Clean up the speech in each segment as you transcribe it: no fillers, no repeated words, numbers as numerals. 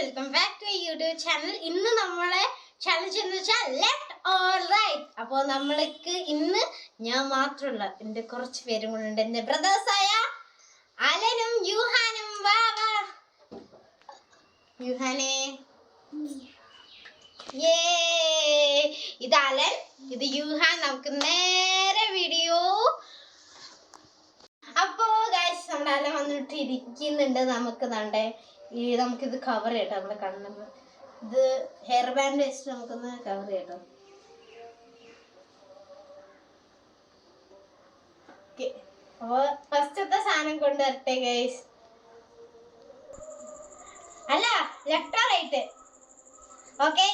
Welcome back to YouTube channel. ഇന്ന് നമ്മളെ challenge എന്ന് വെച്ചാൽ ലെഫ്റ്റ് ഓർ റൈറ്റ്. അപ്പോൾ നമ്മൾക്ക് ഇന്ന് ഞാൻ മാത്രമല്ല, എൻ്റെ കുറച്ച് പേരും കൂടെ ഉണ്ട്. എൻ്റെ ബ്രദേഴ്സായ അലനും യൂഹാനും. വാ യൂഹാനെ. ഇത് അലൻ, ഇത് യൂഹാൻ. നമുക്ക് നേരെ വീഡിയോ. അപ്പോ ഗൈസ്, നമ്മുടെ അലൻ വന്നിട്ട് ഇരിക്കുന്നുണ്ട്. നമുക്കിത് കവർ ചെയ്യട്ടോ. നമ്മുടെ കണ്ണിന് ഇത് ഹെയർ ബാൻഡ് വെച്ചിട്ട് നമുക്കൊന്ന് കവർ ചെയ്യട്ടോ. അപ്പൊ ഫസ്റ്റത്തെ സാധനം കൊണ്ടുവരട്ടെ ഗൈസ്. അല്ല, ലെഫ്റ്റ് റൈറ്റ്. ഓക്കെ,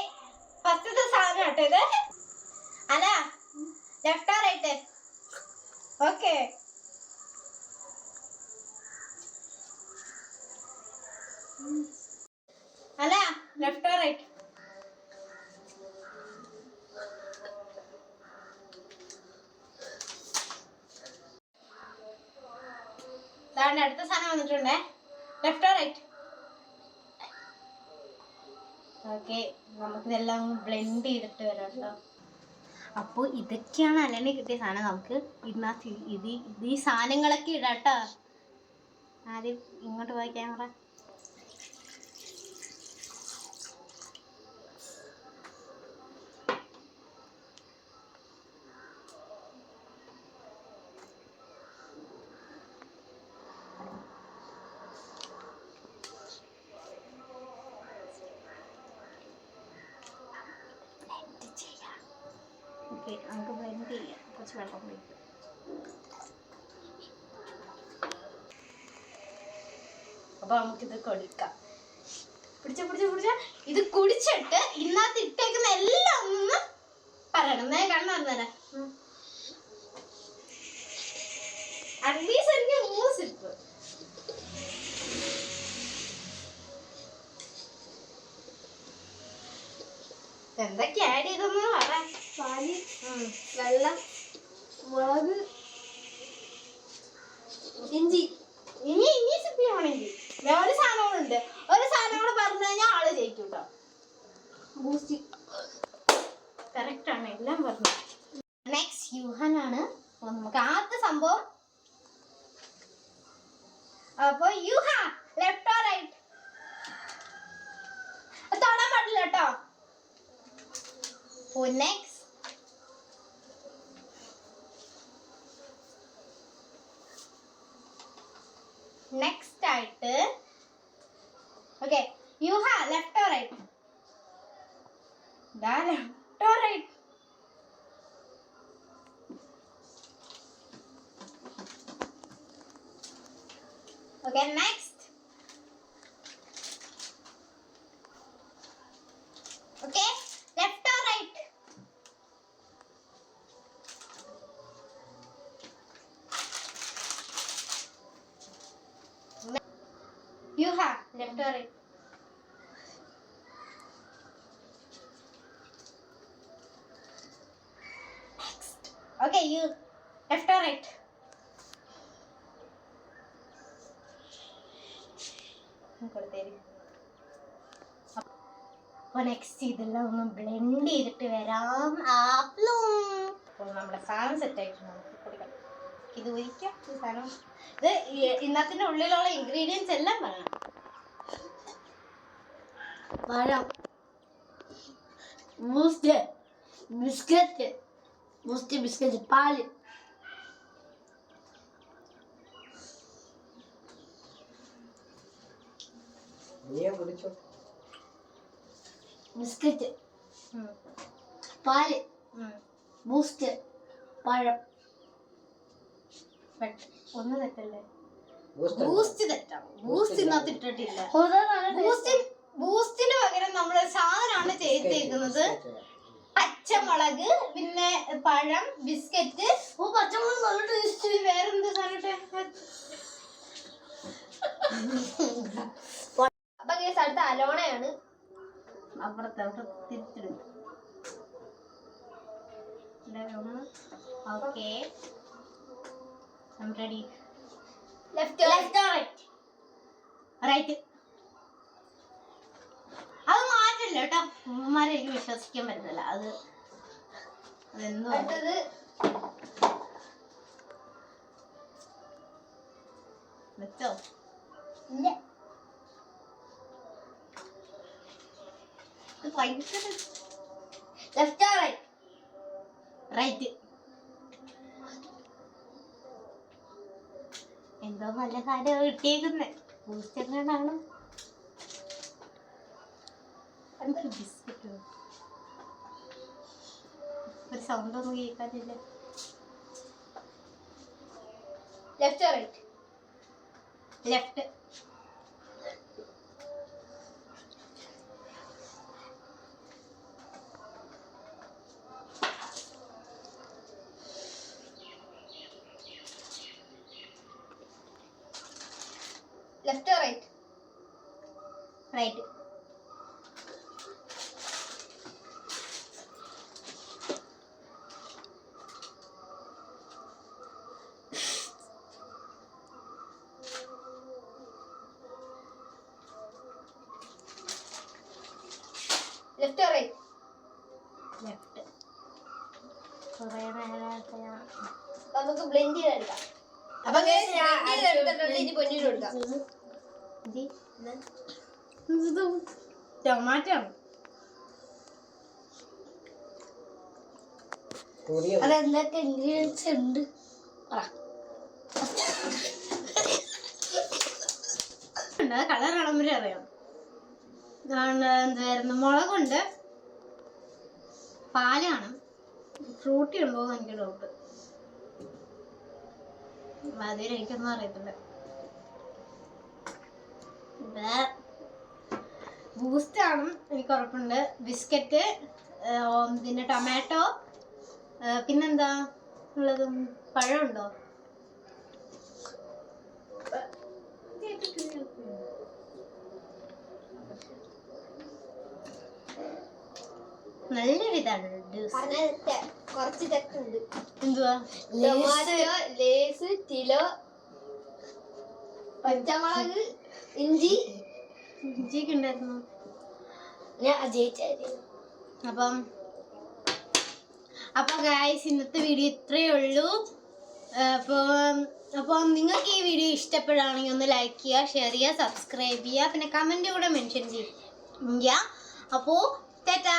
ഫസ്റ്റത്തെ സാധനം കേട്ടോ ഇത്. അല്ല, ലെഫ്റ്റ് റൈറ്റ്. ഓക്കെ, അല്ല, ലെഫ്റ്റ് റൈറ്റ്. അടുത്ത സാധനം വന്നിട്ടുണ്ടേ. Left right. ഓക്കെ, നമുക്കിതെല്ലാം ബ്ലെൻഡ് ചെയ്തിട്ട് വരാം കേട്ടോ. അപ്പോൾ ഇതൊക്കെയാണ് അലനെ കിട്ടിയ സാധനം. നമുക്ക് ഇതിനകത്ത് ഈ സാധനങ്ങളൊക്കെ ഇടാട്ടോ. ആദ്യം ഇങ്ങോട്ട് പോയി ക്യാമറ. നമുക്ക് ബ്ലെൻഡ് ചെയ്യാം. കുറച്ച് വെള്ളം ഒഴിക്കും. അപ്പൊ നമുക്കിത് കൊടുക്കാം. പിടിച്ച ഇത് കുടിച്ചിട്ട് ഇന്നത്തെ ഇട്ടേക്കുന്ന എല്ലാം ഒന്ന് പറയണം. കണ്ണു പറഞ്ഞുതരാം. അറ്റ്ലീസ്റ്റ് എനിക്ക് 3 സിപ്പ്. എന്തൊക്കെ ആഡ് ചെയ്തെന്ന് പറയാം. പാല്, വെള്ളം, മുളക്, ഇഞ്ചി. ഇനി സിപ്പ് ചെയ്യണമെങ്കിൽ ഒരു സാധനങ്ങളുണ്ട്. ഒരു സാധനം കൂടെ പറഞ്ഞു കഴിഞ്ഞാൽ ആള് ജയിക്കും കേട്ടോ. ബൂസ്റ്റ്. കറക്റ്റ് ആണ്, എല്ലാം പറഞ്ഞു. നെക്സ്റ്റ് യൂഹാനാണ്. നമുക്ക് ആദ്യത്തെ സംഭവം. അപ്പൊ യൂഹാ, ലെഫ്റ്റ് ഓർ റൈറ്റ്? തൊടാൻ പാടില്ല കേട്ടോ. നെക്സ്റ്റ് ആയിട്ട് ഓക്കെ, യൂഹാ, left or right? Left or right? Okay, next. Okay, left or right? യൂഹാ, left or right? Okay, you left or right? അപ്പോൾ നെക്സ്റ്റ് ഇതെല്ലാം ഒന്ന് ബ്ലെൻഡ് ചെയ്തിട്ട് വരാം. അപ്പോൾ നമ്മുടെ സാധനം സെറ്റ് ആയിട്ട് നമുക്ക് കൊടുക്കാം. ഇത് ഒരിക്കാം. ഈ സാധനം ഇത് ഇന്നത്തിന്റെ ഉള്ളിലുള്ള ഇൻഗ്രീഡിയൻസ് എല്ലാം വേണം. പഴം, ബിസ്ക്കറ്റ്, പാല്, ബിസ്ക്കറ്റ്, പാല്, ബൂസ്റ്റ്, പഴം. ഒന്ന് തെറ്റല്ലേ? ബൂസ്റ്റ് തെറ്റാണ്. ബൂസ്റ്റ് ഇന്നത്തെ ഇട്ടിട്ടില്ല. ബൂസ്റ്റിന് പകരം നമ്മള് സാധനമാണ് ചെയ്തേക്കുന്നത്. പച്ചമുളക്, പിന്നെ പഴം, ബിസ്ക്കറ്റ്. പച്ചമുളക് നല്ല ടേസ്റ്റ്. വേറെന്ത് സാധനം? അപ്പൊ കേസ് അടുത്ത അലോണയാണ്. അപ്പുറത്തെ തിരിച്ചിടും. Okay, I'm ready. Left or right? Right. പറ്റില്ല കേട്ടോ, ഉമ്മമാരെ എനിക്ക് വിശ്വസിക്കാൻ പറ്റില്ല. അതെന്തോ അടുത്തത് വെച്ചോ? ഇല്ല. Left or right? റൈറ്റ്. എന്തോ നല്ല കാര്യം കിട്ടിയേക്കുന്നേ. ബൂസ്റ്റെങ്ങാണ്ടാണ്. ബിസ്ക്കറ്റ് ഒരു സൗണ്ട് ഒന്നും കേൾക്കാനില്ല. Left or right? Left. Left or right? Right. Left or right? Left. കുറേ നേരമായിട്ട് നമുക്ക് ബ്ലെൻഡ് ചെയ്തെടുക്കാം. അപ്പൊ ഇനി പൊന്നിന് കൊടുക്കാം. ടൊമാറ്റോ. അതെന്തൊക്കെ ഇൻഗ്രീഡിയൻസ് ഉണ്ട്? കളർ ഇളമ്പരി അറിയാം. എന്തായിരുന്നു, മുളകുണ്ട്, പാലാണ്, ഫ്രൂട്ടി ഉണ്ടോ എന്ന് എനിക്ക് ഡൗട്ട്. അതിന് എനിക്കൊന്നും അറിയത്തില്ല. ബൂസ്റ്റ് ആണ് എനിക്ക് ഉറപ്പുണ്ട്. ബിസ്ക്കറ്റ്, പിന്നെ ടൊമാറ്റോ, പിന്നെന്താ ഉള്ളത്? പഴമുണ്ടോ? നല്ലൊരു ഇതാണ്. കുറച്ച് തെക്കുണ്ട്. എന്തുവാ? ടൊമാറ്റോ, ലേസ്, കിലോ, പച്ചമുളക്, ഇഞ്ചി. ഇഞ്ചിയൊക്കെ ഉണ്ടായിരുന്നു. ഞാൻ അജയിച്ചായിരുന്നു. അപ്പം ഗായ്സ്, ഇന്നത്തെ വീഡിയോ ഇത്രയേ ഉള്ളൂ. അപ്പോൾ നിങ്ങൾക്ക് ഈ വീഡിയോ ഇഷ്ടപ്പെടുകയാണെങ്കിൽ ഒന്ന് ലൈക്ക് ചെയ്യുക, ഷെയർ ചെയ്യുക, സബ്സ്ക്രൈബ് ചെയ്യുക, പിന്നെ കമൻറ്റ് കൂടെ മെൻഷൻ ചെയ്യുക. അപ്പോൾ ടാറ്റാ.